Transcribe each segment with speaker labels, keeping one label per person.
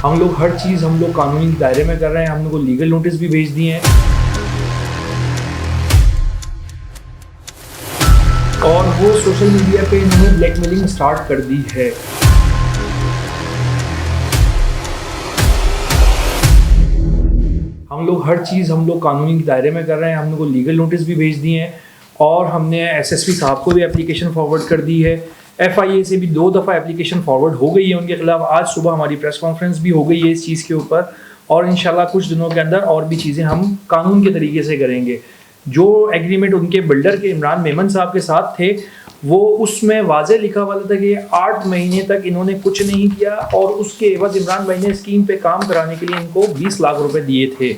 Speaker 1: हम लोग हर चीज़ हम लोग कानूनी दायरे में कर रहे हैं। हम लोग को लीगल नोटिस भी भेज दिए हैं और वो सोशल मीडिया पे इन्होंने ब्लैकमेलिंग स्टार्ट कर दी है। हम लोग हर चीज़ हम लोग कानूनी दायरे में कर रहे हैं। हम लोग को लीगल नोटिस भी भेज दिए हैं और हमने एसएसपी साहब को भी एप्लीकेशन फॉरवर्ड कर दी है। एफआईए से भी 2 दफ़ा एप्लीकेशन फॉरवर्ड हो गई है उनके खिलाफ। आज सुबह हमारी प्रेस कॉन्फ्रेंस भी हो गई है इस चीज़ के ऊपर और इंशाल्लाह कुछ दिनों के अंदर और भी चीज़ें हम कानून के तरीके से करेंगे। जो एग्रीमेंट उनके बिल्डर के इमरान मेमन साहब के साथ थे वो उसमें वाज़े लिखा हुआ था कि 8 महीने तक इन्होंने कुछ नहीं किया और उसके एवज इमरान भाई ने स्कीम पे काम कराने के लिए इनको 20 लाख रुपए दिए थे।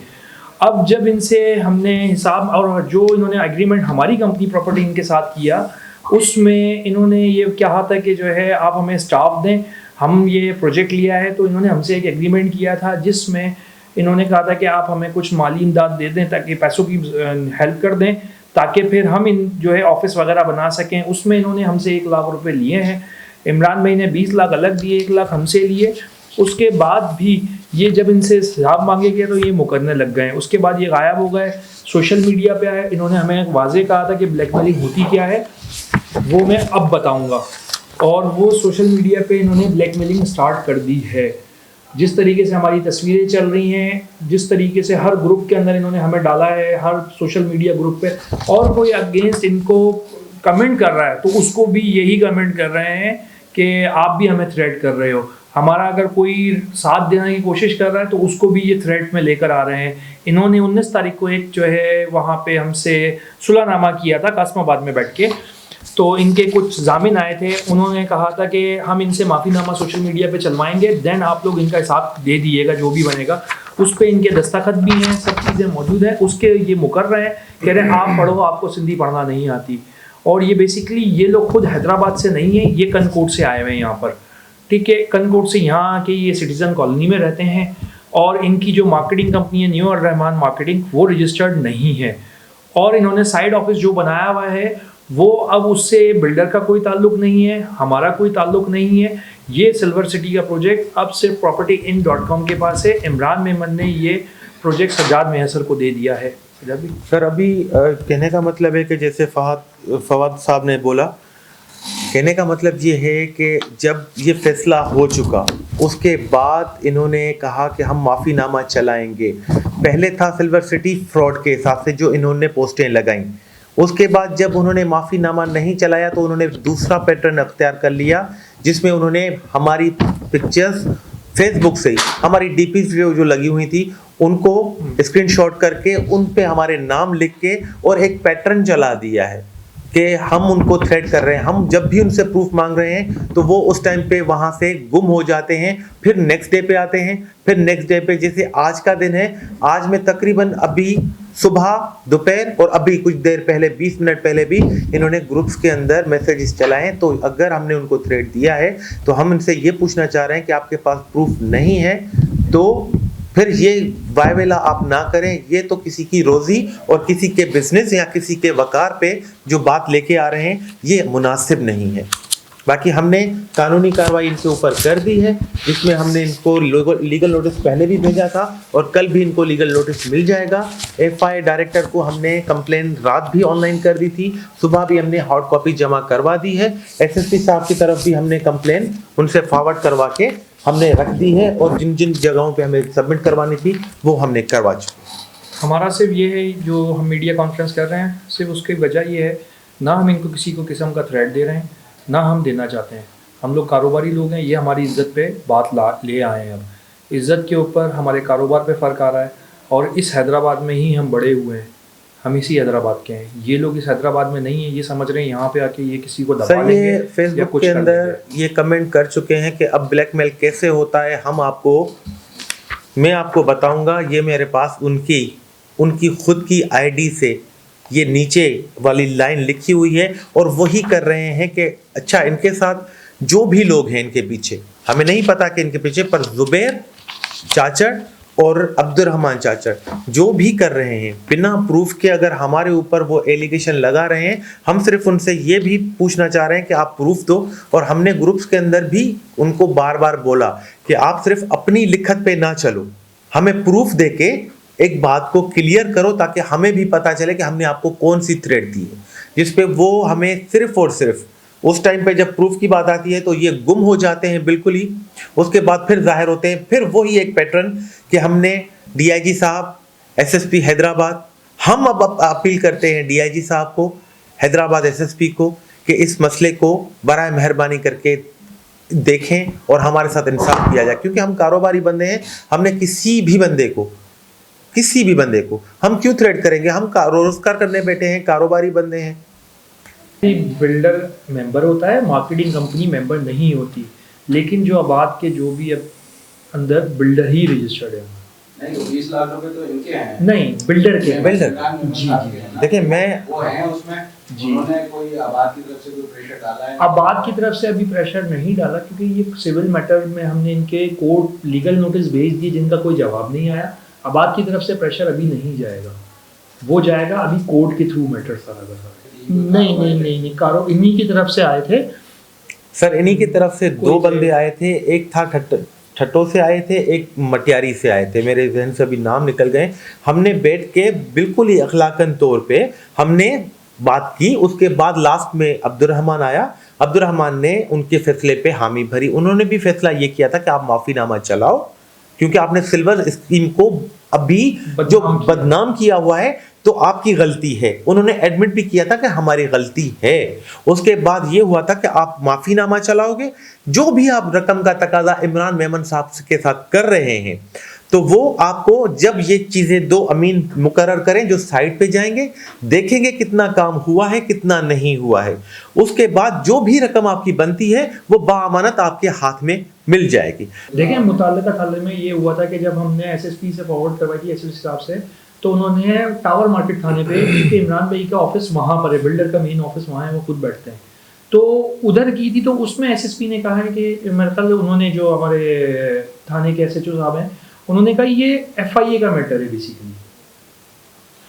Speaker 1: अब जब इनसे हमने हिसाब और जो इन्होंने एग्रीमेंट हमारी कंपनी प्रॉपर्टी इनके साथ किया उसमें इन्होंने ये कहा था कि जो है आप हमें स्टाफ दें, हम ये प्रोजेक्ट लिया है। तो इन्होंने हमसे एक एग्रीमेंट किया था जिसमें इन्होंने कहा था कि आप हमें कुछ माली इमदाद दे दें ताकि पैसों की हेल्प कर दें ताकि फिर हम इन जो है ऑफिस वगैरह बना सकें। उसमें इन्होंने हमसे 1 लाख रुपए लिए हैं। इमरान भाई ने 20 लाख अलग दिए, 1 लाख हमसे लिए। उसके बाद भी ये जब इनसे हिसाब मांगे गए तो ये मुकरने लग गए। उसके बाद ये गायब हो गए, सोशल मीडिया पे आए। इन्होंने हमें वाजे कहा था कि ब्लैकमेलिंग होती क्या है वो मैं अब बताऊंगा और वो सोशल मीडिया पे इन्होंने ब्लैकमेलिंग स्टार्ट कर दी है। जिस तरीके से हमारी तस्वीरें चल रही हैं, जिस तरीके से हर ग्रुप के अंदर इन्होंने हमें डाला है, हर सोशल मीडिया ग्रुप पे, और कोई अगेंस्ट इनको कमेंट कर रहा है तो उसको भी यही कमेंट कर रहे हैं कि आप भी हमें थ्रेट कर रहे हो। हमारा अगर कोई साथ देने की कोशिश कर रहा है तो उसको भी ये थ्रेट में लेकर आ रहे हैं। इन्होंने 19 तारीख को एक जो है वहाँ पे हमसे सुलहनामा किया था कासमाबाद में बैठ के। तो इनके कुछ जामिन आए थे, उन्होंने कहा था कि हम इनसे माफ़ीनामा सोशल मीडिया पे चलवाएंगे, देन आप लोग इनका हिसाब दे दिएगा जो भी बनेगा। उस पर इनके दस्तखत भी हैं, सब चीज़ें मौजूद हैं। उसके ये मुकर रहे हैं, कह रहे हैं आप पढ़ो, आपको सिंधी पढ़ना नहीं आती। और ये बेसिकली ये लोग खुद हैदराबाद से नहीं है, ये कनकोट से आए हुए हैं यहाँ पर, ठीक है। कनकोट से यहाँ आके ये सिटीज़न कॉलोनी में रहते हैं और इनकी जो मार्केटिंग कंपनी है न्यू रहमान मार्केटिंग वो रजिस्टर्ड नहीं है। और इन्होंने साइड ऑफिस जो बनाया हुआ है वो अब उससे बिल्डर का कोई ताल्लुक नहीं है, हमारा कोई ताल्लुक नहीं है। ये सिल्वर सिटी का प्रोजेक्ट अब सिर्फ propertyin.com के पास है। इमरान मेमन ने ये प्रोजेक्ट सज्जाद मेहसर को दे दिया है।
Speaker 2: सर अभी कहने का मतलब है कि जैसे फवाद साहब ने बोला, कहने का मतलब ये है कि जब ये फैसला हो चुका उसके बाद इन्होंने कहा कि हम माफ़ीनामा चलाएंगे। पहले था सिल्वर सिटी फ्रॉड के हिसाब से जो इन्होंने पोस्टें लगाई। उसके बाद जब उन्होंने माफ़ीनामा नहीं चलाया तो उन्होंने दूसरा पैटर्न अख्तियार कर लिया जिसमें उन्होंने हमारी पिक्चर्स फेसबुक से हमारी डीपी जो लगी हुई थी उनको स्क्रीनशॉट करके उन पे हमारे नाम लिख के और एक पैटर्न चला दिया है कि हम उनको थ्रेट कर रहे हैं। हम जब भी उनसे प्रूफ मांग रहे हैं तो वो उस टाइम पे वहाँ से गुम हो जाते हैं, फिर नेक्स्ट डे पे आते हैं, फिर नेक्स्ट डे पे। जैसे आज का दिन है, आज में तकरीबन अभी सुबह, दोपहर और अभी कुछ देर पहले 20 मिनट पहले भी इन्होंने ग्रुप्स के अंदर मैसेजेस चलाए। तो अगर हमने उनको थ्रेट दिया है तो हम इनसे ये पूछना चाह रहे हैं कि आपके पास प्रूफ नहीं है तो फिर ये वायवेला आप ना करें। ये तो किसी की रोजी और किसी के बिजनेस या किसी के वकार पे जो बात लेके आ रहे हैं ये मुनासिब नहीं है। बाकी हमने कानूनी कार्रवाई इनके ऊपर कर दी है जिसमें हमने इनको लीगल नोटिस पहले भी भेजा था और कल भी इनको लीगल नोटिस मिल जाएगा। एफआईए डायरेक्टर को हमने कंप्लेन रात भी ऑनलाइन कर दी थी, सुबह भी हमने हार्ड कॉपी जमा करवा दी है। एसएसपी साहब की तरफ भी हमने कंप्लेन उनसे फॉरवर्ड करवा के हमने रख दी है और जिन जिन जगहों पे हमें सबमिट करवानी थी वो हमने करवा चुके।
Speaker 1: हमारा सिर्फ ये है जो हम मीडिया कॉन्फ्रेंस कर रहे हैं, सिर्फ उसकी वजह ये है ना हम इनको किसी को किस्म का थ्रेट दे रहे हैं ना हम देना चाहते हैं। हम लोग कारोबारी लोग हैं, ये हमारी इज़्ज़त पे बात ले आए हैं। अब इज़्ज़त के ऊपर हमारे कारोबार पे फ़र्क आ रहा है और इस हैदराबाद में ही हम बड़े हुए हैं, हम इसी हैदराबाद के हैं। ये लोग इस हैदराबाद में नहीं है, ये समझ रहे हैं यहाँ पे आके ये किसी को दबा लेंगे।
Speaker 2: फेसबुक के अंदर ये कमेंट कर चुके हैं कि अब ब्लैकमेल कैसे होता है मैं आपको बताऊंगा। ये मेरे पास उनकी खुद की आईडी से ये नीचे वाली लाइन लिखी हुई है और वही कर रहे हैं कि अच्छा इनके साथ जो भी लोग हैं इनके पीछे, हमें नहीं पता कि इनके पीछे, पर जुबैर, चाचड़ और अब्दुर्रहमान चाचा जो भी कर रहे हैं बिना प्रूफ के, अगर हमारे ऊपर वो एलिगेशन लगा रहे हैं, हम सिर्फ उनसे ये भी पूछना चाह रहे हैं कि आप प्रूफ दो। और हमने ग्रुप्स के अंदर भी उनको बार बार बोला कि आप सिर्फ अपनी लिखत पे ना चलो, हमें प्रूफ देके एक बात को क्लियर करो, ताकि हमें भी पता चले कि हमने आपको कौन सी थ्रेट दी है, जिसपे वो हमें सिर्फ और सिर्फ उस टाइम पे जब प्रूफ की बात आती है तो ये गुम हो जाते हैं बिल्कुल ही। उसके बाद फिर जाहिर होते हैं, फिर वही एक पैटर्न कि हमने डीआईजी साहब, एसएसपी हैदराबाद, हम अब अपील करते हैं डीआईजी साहब को, हैदराबाद एसएसपी को, कि इस मसले को बराए मेहरबानी करके देखें और हमारे साथ इंसाफ किया जाए, क्योंकि हम कारोबारी बंदे हैं। हमने किसी भी बंदे को हम क्यों थ्रेट करेंगे? हम रोजगार करने बैठे हैं, कारोबारी बंदे हैं।
Speaker 1: बिल्डर मेंबर होता है, मार्केटिंग कंपनी मेंबर नहीं होती, लेकिन जो आबाद के जो भी अब अंदर बिल्डर ही रजिस्टर्ड है।
Speaker 3: नहीं तो 20 लाख रुपए तो इनके हैं।
Speaker 1: नहीं, बिल्डर के।
Speaker 2: जी देखिए, मैं
Speaker 3: वो हैं उसमें जी, उन्होंने कोई आबाद की तरफ से कोई प्रेशर डाला है?
Speaker 1: आबाद की तरफ से अभी प्रेशर नहीं डाला, क्योंकि ये सिविल मैटर में हमने इनके कोर्ट लीगल नोटिस भेज दिए जिनका कोई जवाब नहीं आया। आबाद की तरफ से प्रेशर अभी नहीं जाएगा, वो जाएगा अभी कोर्ट के थ्रू मैटर सारा का सारा। नहीं, कारो इन्हीं की तरफ से आए थे
Speaker 2: सर, इन्हीं की तरफ से दो बंदे आए थे, एक था ठट्टो से आए थे, एक मटियारी से आए थे, मेरे जहन से अभी नाम निकल गए। हमने बैठ के बिल्कुल ही अखलाकन तौर पे हमने बात की। उसके बाद लास्ट में अब्दुर्रहमान आया, अब्दुर्रहमान ने उनके फैसले पे हामी भरी। उन्होंने भी फैसला ये किया था कि आप माफीनामा चलाओ, क्योंकि आपने सिल्वर स्कीम को अभी जो बदनाम किया हुआ है तो आपकी गलती है। उन्होंने एडमिट भी किया था कि हमारी गलती है। उसके बाद ये हुआ था कि आप माफीनामा चलाओगे, जो भी आप रकम का तकाजा इमरान मेमन साहब के साथ कर रहे हैं, तो वो आपको जब ये चीजें दो अमीन मुकर्रर करें जो साइट पे जाएंगे, देखेंगे कितना काम हुआ है कितना नहीं हुआ है, उसके बाद जो भी रकम आपकी बनती है वो बाअमानत आपके हाथ में मिल जाएगी।
Speaker 1: देखिए, मुताल्लिका थाने में ये हुआ था कि जब हमने एसएसपी से फॉरवर्ड करवाई थी एसएसपी साहब से, तो उन्होंने टावर मार्केट थाने पे, क्योंकि इमरान भाई का ऑफिस वहाँ पर है, बिल्डर का मेन ऑफिस वहाँ है, वो खुद बैठते हैं, तो उधर की थी। तो उसमें एसएसपी ने कहा है कि मेरे ख्याल उन्होंने, जो हमारे थाने के एसएचओ साहब हैं, उन्होंने कहा ये एफआईए का मैटर है बेसिकली,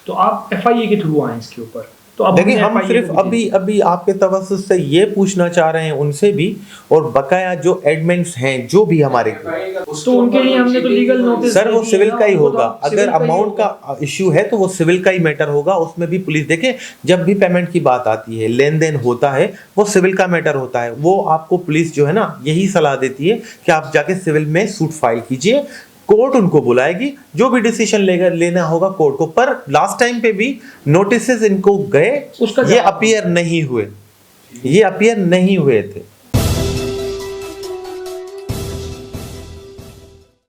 Speaker 1: तो आप एफआईए के थ्रू आए इसके ऊपर। तो अब
Speaker 2: देखिए, हम सिर्फ अभी आपके तवज्जुह से ये पूछना चाह रहे हैं उनसे भी, और बकाया जो एडमिन्स हैं जो भी हमारे,
Speaker 1: तो उनके लिए हमने तो लीगल नोटिस
Speaker 2: सर वो सिविल का ही होगा। अगर अमाउंट का इश्यू है तो वो सिविल का ही मैटर होगा, उसमें भी पुलिस देखे, जब भी पेमेंट की बात आती है, लेन देन होता है, वो सिविल का मैटर होता है। वो आपको पुलिस जो है ना यही सलाह देती है कि आप जाके सिविल में सूट फाइल कीजिए, कोर्ट उनको बुलाएगी, जो भी डिसीजन लेना होगा कोर्ट को। पर लास्ट टाइम पे भी नोटिसेस इनको गए, ये अपीयर नहीं हुए थे।